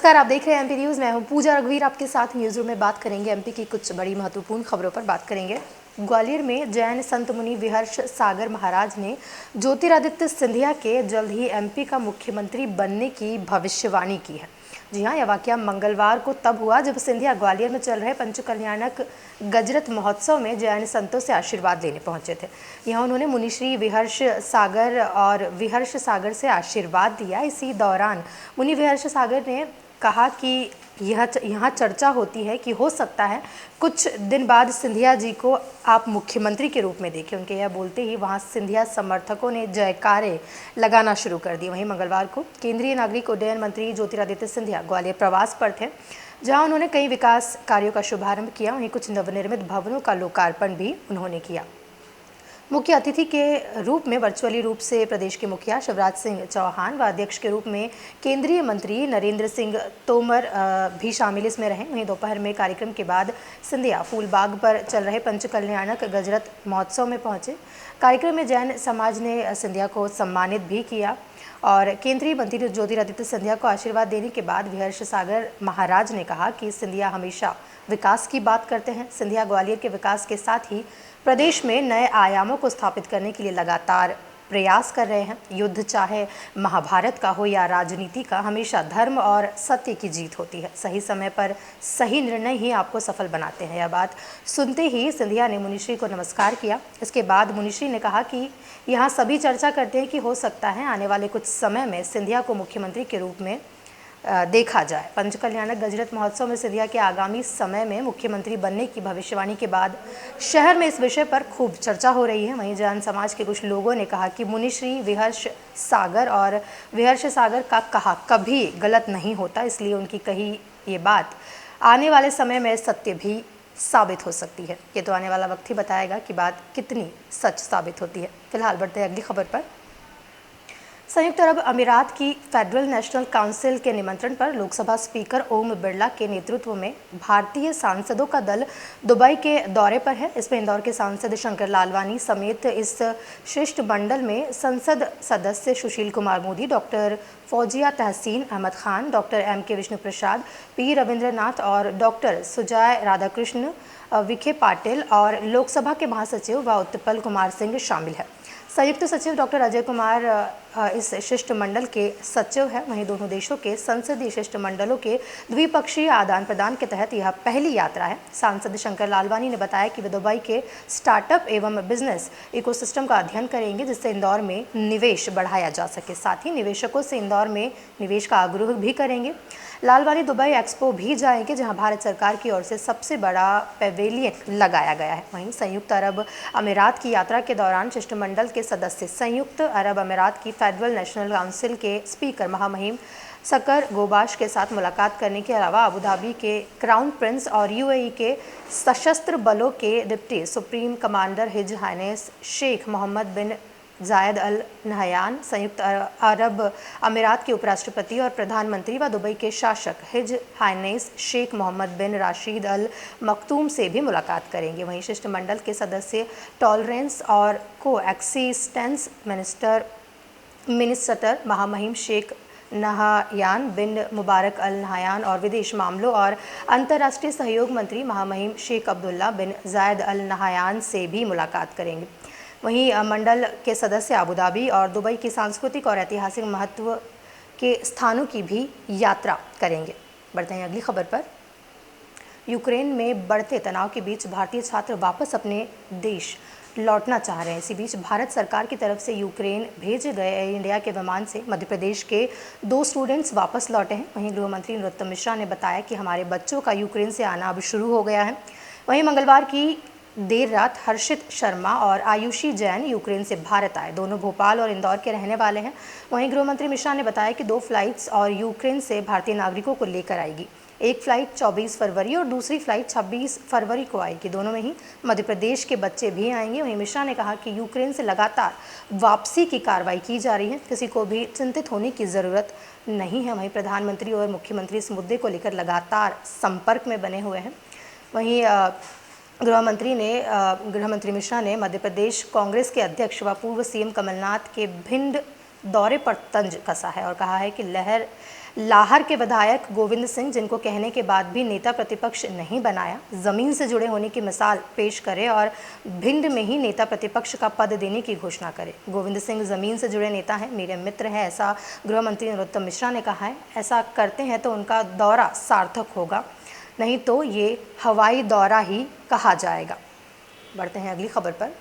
नमस्कार, आप देख रहे हैं एमपी न्यूज़। मैं हूं पूजा रघुवीर, आपके साथ न्यूज़ रूम में बात करेंगे एमपी की कुछ बड़ी महत्वपूर्ण खबरों पर बात करेंगे। ग्वालियर में जैन संत मुनि विहर्ष सागर महाराज ने ज्योतिरादित्य सिंधिया के जल्द ही एमपी का मुख्यमंत्री बनने की भविष्यवाणी की है। जी हाँ, यह वाकया मंगलवार को तब हुआ जब सिंधिया ग्वालियर में चल रहे पंचकल्याणक गजरत महोत्सव में जैन संतों से आशीर्वाद लेने पहुंचे थे। यहाँ उन्होंने मुनिश्री विहर्ष सागर और विहर्ष सागर से आशीर्वाद दिया। इसी दौरान मुनि विहर्ष सागर ने कहा कि यहाँ चर्चा होती है कि हो सकता है कुछ दिन बाद सिंधिया जी को आप मुख्यमंत्री के रूप में देखें। उनके यह बोलते ही वहाँ सिंधिया समर्थकों ने जयकारे लगाना शुरू कर दिए। वहीं मंगलवार को केंद्रीय नागरिक उड्डयन मंत्री ज्योतिरादित्य सिंधिया ग्वालियर प्रवास पर थे, जहाँ उन्होंने कई विकास कार्यों का शुभारंभ किया। वहीं कुछ नवनिर्मित भवनों का लोकार्पण भी उन्होंने किया। मुख्य अतिथि के रूप में वर्चुअली रूप से प्रदेश के मुखिया शिवराज सिंह चौहान व अध्यक्ष के रूप में केंद्रीय मंत्री नरेंद्र सिंह तोमर भी शामिल इसमें रहे। वहीं दोपहर में कार्यक्रम के बाद सिंधिया फूलबाग पर चल रहे पंचकल्याणक गजरत महोत्सव में पहुंचे। कार्यक्रम में जैन समाज ने सिंधिया को सम्मानित भी किया और केंद्रीय मंत्री ज्योतिरादित्य सिंधिया को आशीर्वाद देने के बाद विहर्ष सागर महाराज ने कहा कि सिंधिया हमेशा विकास की बात करते हैं। सिंधिया ग्वालियर के विकास के साथ ही प्रदेश में नए आयामों को स्थापित करने के लिए लगातार प्रयास कर रहे हैं। युद्ध चाहे महाभारत का हो या राजनीति का, हमेशा धर्म और सत्य की जीत होती है। सही समय पर सही निर्णय ही आपको सफल बनाते हैं। यह बात सुनते ही सिंधिया ने मुनिश्री को नमस्कार किया। इसके बाद मुनिश्री ने कहा कि यहाँ सभी चर्चा करते हैं कि हो सकता है आने वाले कुछ समय में सिंधिया को मुख्यमंत्री के रूप में देखा जाए। पंचकल्याणक गजरत महोत्सव में सिंधिया के आगामी समय में मुख्यमंत्री बनने की भविष्यवाणी के बाद शहर में इस विषय पर खूब चर्चा हो रही है। वहीं जैन समाज के कुछ लोगों ने कहा कि मुनिश्री विहर्ष सागर और विहर्ष सागर का कहा कभी गलत नहीं होता, इसलिए उनकी कही ये बात आने वाले समय में सत्य भी साबित हो सकती है। ये तो आने वाला वक्त ही बताएगा कि बात कितनी सच साबित होती है। फिलहाल बढ़ते हैं अगली खबर पर। संयुक्त अरब अमीरात की फेडरल नेशनल काउंसिल के निमंत्रण पर लोकसभा स्पीकर ओम बिरला के नेतृत्व में भारतीय सांसदों का दल दुबई के दौरे पर है। इसमें इंदौर के सांसद शंकर लालवानी समेत इस शिष्टमंडल में संसद सदस्य सुशील कुमार मोदी, डॉक्टर फौजिया तहसीन अहमद खान, डॉक्टर एम.के. विष्णु प्रसाद, पी. रविंद्रनाथ और डॉक्टर सुजय राधाकृष्ण विखे पाटिल और लोकसभा के महासचिव व उत्पल कुमार सिंह शामिल है। संयुक्त सचिव डॉक्टर अजय कुमार इस शिष्टमंडल के सचिव हैं। वहीं दोनों देशों के संसदीय शिष्टमंडलों के द्विपक्षीय आदान प्रदान के तहत यह पहली यात्रा है। सांसद शंकर लालवानी ने बताया कि वे दुबई के स्टार्टअप एवं बिजनेस इकोसिस्टम का अध्ययन करेंगे, जिससे इंदौर में निवेश बढ़ाया जा सके। साथ ही निवेशकों से इंदौर में निवेश का आग्रह भी करेंगे। लालवानी दुबई एक्सपो भी जाएंगे, जहां भारत सरकार की ओर से सबसे बड़ा पेवेलियन लगाया गया है। वहीं संयुक्त अरब अमीरात की यात्रा के दौरान शिष्टमंडल के सदस्य संयुक्त अरब अमीरात की फेडरल नेशनल काउंसिल के स्पीकर महामहिम सकर गोबाश के साथ मुलाकात करने के अलावा अबू धाबी के क्राउन प्रिंस और यूएई के सशस्त्र बलों के deputy supreme commander his highness Sheikh Mohammed bin Zayed Al Nahyan, संयुक्त अरब अमीरात के उपराष्ट्रपति और प्रधानमंत्री व दुबई के शासक हिज हाइनेस शेख मोहम्मद बिन राशिद अल मखतूम से भी मुलाकात करेंगे। वहीं शिष्टमंडल के सदस्य टॉलरेंस और को एक्सिस्टेंस मिनिस्टर महामहिम शेख नहयान बिन मुबारक अल नहयान और विदेश मामलों और अंतर्राष्ट्रीय सहयोग मंत्री महामहिम शेख अब्दुल्ला बिन जायद अल नहयान से भी मुलाकात करेंगे। वहीं मंडल के सदस्य अबू धाबी और दुबई की सांस्कृतिक और ऐतिहासिक महत्व के स्थानों की भी यात्रा करेंगे। बढ़ते हैं अगली खबर पर। यूक्रेन में बढ़ते तनाव के बीच भारतीय छात्र वापस अपने देश लौटना चाह रहे हैं। इसी बीच भारत सरकार की तरफ से यूक्रेन भेजे गए एयर इंडिया के विमान से मध्य प्रदेश के 2 स्टूडेंट्स वापस लौटे हैं। वहीं गृह मंत्री नरोत्तम मिश्रा ने बताया कि हमारे बच्चों का यूक्रेन से आना अब शुरू हो गया है। वहीं मंगलवार की देर रात हर्षित शर्मा और आयुषी जैन यूक्रेन से भारत आए। दोनों भोपाल और इंदौर के रहने वाले हैं। वहीं गृह मंत्री मिश्रा ने बताया कि 2 फ्लाइट्स और यूक्रेन से भारतीय नागरिकों को लेकर आएगी। एक फ्लाइट 24 फरवरी और दूसरी फ्लाइट 26 फरवरी को आएगी। दोनों में ही मध्य प्रदेश के बच्चे भी आएंगे। वहीं मिश्रा ने कहा कि यूक्रेन से लगातार वापसी की कार्रवाई की जा रही है, किसी को भी चिंतित होने की ज़रूरत नहीं है। वहीं प्रधानमंत्री और मुख्यमंत्री इस मुद्दे को लेकर लगातार संपर्क में बने हुए हैं। वहीं गृह मंत्री मिश्रा ने मध्य प्रदेश कांग्रेस के अध्यक्ष व पूर्व सीएम कमलनाथ के भिंड दौरे पर तंज कसा है और कहा है कि लहर लाहर के विधायक गोविंद सिंह, जिनको कहने के बाद भी नेता प्रतिपक्ष नहीं बनाया, जमीन से जुड़े होने की मिसाल पेश करे और भिंड में ही नेता प्रतिपक्ष का पद देने की घोषणा करे। गोविंद सिंह जमीन से जुड़े नेता हैं, मेरे मित्र हैं, ऐसा गृह मंत्री नरोत्तम मिश्रा ने कहा है। ऐसा करते हैं तो उनका दौरा सार्थक होगा, नहीं तो ये हवाई दौरा ही कहा जाएगा। बढ़ते हैं अगली खबर पर।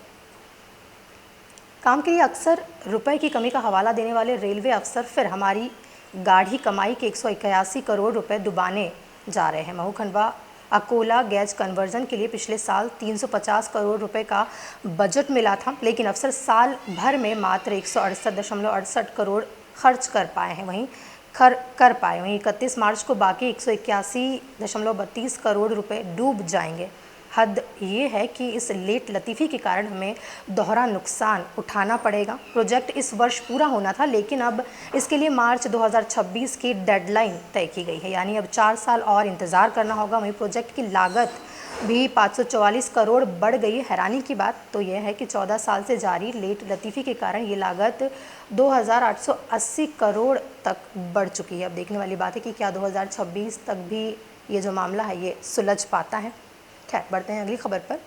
काम के लिए अक्सर रुपए की कमी का हवाला देने वाले रेलवे अफसर फिर हमारी गाढ़ी कमाई के 181 करोड़ रुपए डुबाने जा रहे हैं। महू खंडवा अकोला गैज कन्वर्जन के लिए पिछले साल 350 करोड़ रुपए का बजट मिला था, लेकिन अफसर साल भर में मात्र 168.68 करोड़ खर्च कर पाए हैं। वहीं 31 मार्च को बाकी 181.32 करोड़ रुपए डूब जाएंगे। हद ये है कि इस लेट लतीफ़ी के कारण हमें दोहरा नुकसान उठाना पड़ेगा। प्रोजेक्ट इस वर्ष पूरा होना था, लेकिन अब इसके लिए मार्च 2026 की डेडलाइन तय की गई है, यानी अब 4 साल और इंतज़ार करना होगा। वहीं प्रोजेक्ट की लागत भी 544 करोड़ बढ़ गई है। हैरानी की बात तो यह है कि 14 साल से जारी लेट लतीफ़ी के कारण ये लागत 2880 करोड़ तक बढ़ चुकी है। अब देखने वाली बात है कि क्या 2026 तक भी ये जो मामला है ये सुलझ पाता है। खैर, बढ़ते हैं अगली खबर पर।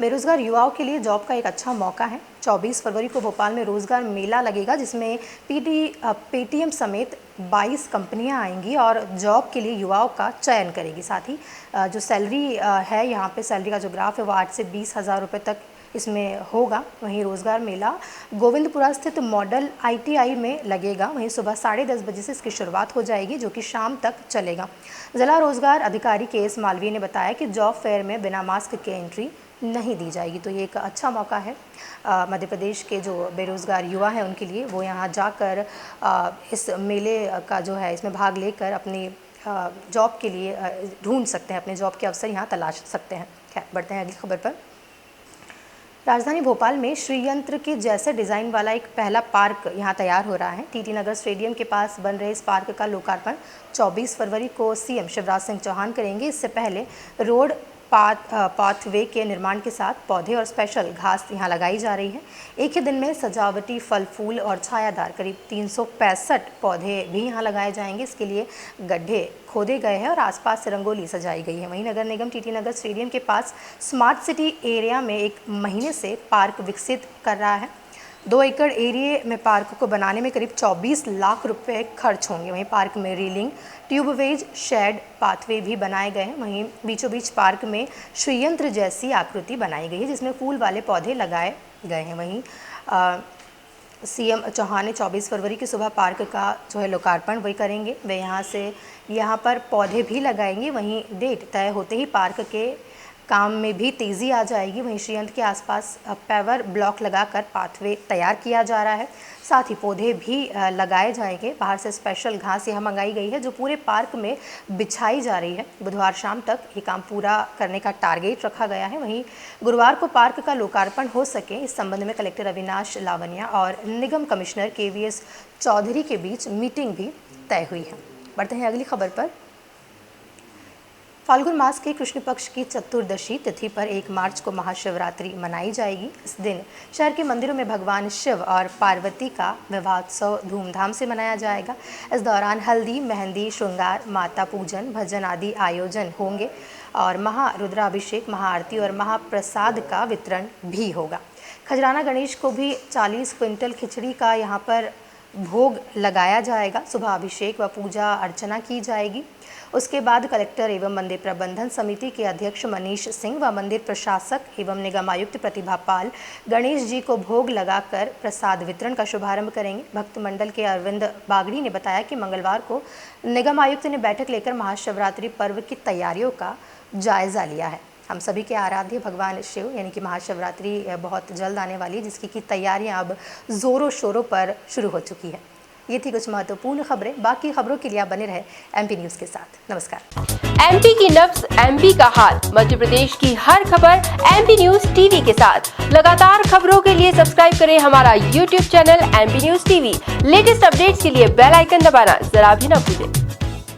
बेरोजगार युवाओं के लिए जॉब का एक अच्छा मौका है। 24 फरवरी को भोपाल में रोजगार मेला लगेगा, जिसमें पेटीएम समेत 22 कंपनियां आएंगी और जॉब के लिए युवाओं का चयन करेगी। साथ ही जो सैलरी है, यहाँ पे सैलरी का जो ग्राफ है वो 8 से 20 हज़ार रुपये तक इसमें होगा। वहीं रोज़गार मेला गोविंदपुरा स्थित मॉडल ITI में लगेगा। वहीं सुबह 10:30 बजे से इसकी शुरुआत हो जाएगी, जो कि शाम तक चलेगा। जिला रोजगार अधिकारी KS मालवीय ने बताया कि जॉब फेयर में बिना मास्क के एंट्री नहीं दी जाएगी। तो ये एक अच्छा मौका है मध्य प्रदेश के जो बेरोज़गार युवा हैं उनके लिए। वो यहाँ जाकर इस मेले का जो है इसमें भाग लेकर अपनी जॉब के लिए ढूंढ सकते हैं, अपने जॉब के अवसर यहाँ तलाश सकते हैं। खैर, बढ़ते हैं अगली खबर पर। राजधानी भोपाल में श्रीयंत्र के जैसे डिज़ाइन वाला एक पहला पार्क यहाँ तैयार हो रहा है। TT नगर स्टेडियम के पास बन रहे इस पार्क का लोकार्पण 24 फरवरी को CM शिवराज सिंह चौहान करेंगे। इससे पहले रोड पाथवे के निर्माण के साथ पौधे और स्पेशल घास यहाँ लगाई जा रही है। एक ही दिन में सजावटी फल फूल और छायादार करीब 365 पौधे भी यहाँ लगाए जाएंगे। इसके लिए गड्ढे खोदे गए हैं और आसपास से रंगोली सजाई गई है। वहीं नगर निगम TT नगर स्टेडियम के पास स्मार्ट सिटी एरिया में 1 महीने से पार्क विकसित कर रहा है। 2 एकड़ एरिया में पार्क को बनाने में करीब 24 लाख रुपए खर्च होंगे। वहीं पार्क में रेलिंग, ट्यूबवेज, शेड, पाथवे भी बनाए गए हैं। वहीं बीचों बीच पार्क में श्रीयंत्र जैसी आकृति बनाई गई है, जिसमें फूल वाले पौधे लगाए गए हैं। वहीं CM चौहान ने 24 फरवरी की सुबह पार्क का जो है लोकार्पण वही करेंगे। वे यहाँ पर पौधे भी लगाएंगे। वहीं डेट तय होते ही पार्क के काम में भी तेज़ी आ जाएगी। वहीं श्रीयंत्र के आसपास पेवर ब्लॉक लगाकर पाथवे तैयार किया जा रहा है। साथ ही पौधे भी लगाए जाएंगे। बाहर से स्पेशल घास यहाँ मंगाई गई है, जो पूरे पार्क में बिछाई जा रही है। बुधवार शाम तक ये काम पूरा करने का टारगेट रखा गया है। वहीं गुरुवार को पार्क का लोकार्पण हो सके, इस संबंध में कलेक्टर अविनाश लावनिया और निगम कमिश्नर KVS चौधरी के बीच मीटिंग भी तय हुई है। बढ़ते हैं अगली खबर पर। फाल्गुन मास के कृष्ण पक्ष की चतुर्दशी तिथि पर 1 मार्च को महाशिवरात्रि मनाई जाएगी। इस दिन शहर के मंदिरों में भगवान शिव और पार्वती का विवाहोत्सव धूमधाम से मनाया जाएगा। इस दौरान हल्दी, मेहंदी, श्रृंगार, माता पूजन, भजन आदि आयोजन होंगे और महारुद्राभिषेक, महाआरती और महाप्रसाद का वितरण भी होगा। खजराना गणेश को भी 40 क्विंटल खिचड़ी का यहाँ पर भोग लगाया जाएगा। सुबह अभिषेक व पूजा अर्चना की जाएगी। उसके बाद कलेक्टर एवं मंदिर प्रबंधन समिति के अध्यक्ष मनीष सिंह व मंदिर प्रशासक एवं निगम आयुक्त प्रतिभा पाल गणेश जी को भोग लगाकर प्रसाद वितरण का शुभारंभ करेंगे। भक्त मंडल के अरविंद बागड़ी ने बताया कि मंगलवार को निगम आयुक्त ने बैठक लेकर महाशिवरात्रि पर्व की तैयारियों का जायजा लिया है। हम सभी के आराध्य भगवान शिव यानी कि महाशिवरात्रि बहुत जल्द आने वाली है, जिसकी की तैयारियां अब जोरों शोरों पर शुरू हो चुकी है। ये थी कुछ महत्वपूर्ण खबरें। बाकी खबरों के लिए आप बने रहे MP न्यूज़ के साथ। नमस्कार। MP की नब्ज, MP का हाल, मध्य प्रदेश की हर खबर MP न्यूज़ TV के साथ। लगातार खबरों के लिए सब्सक्राइब करें हमारा YouTube channel MP news TV। Latest updates के लिए बेल आइकन दबाना जरा भी न भूलें।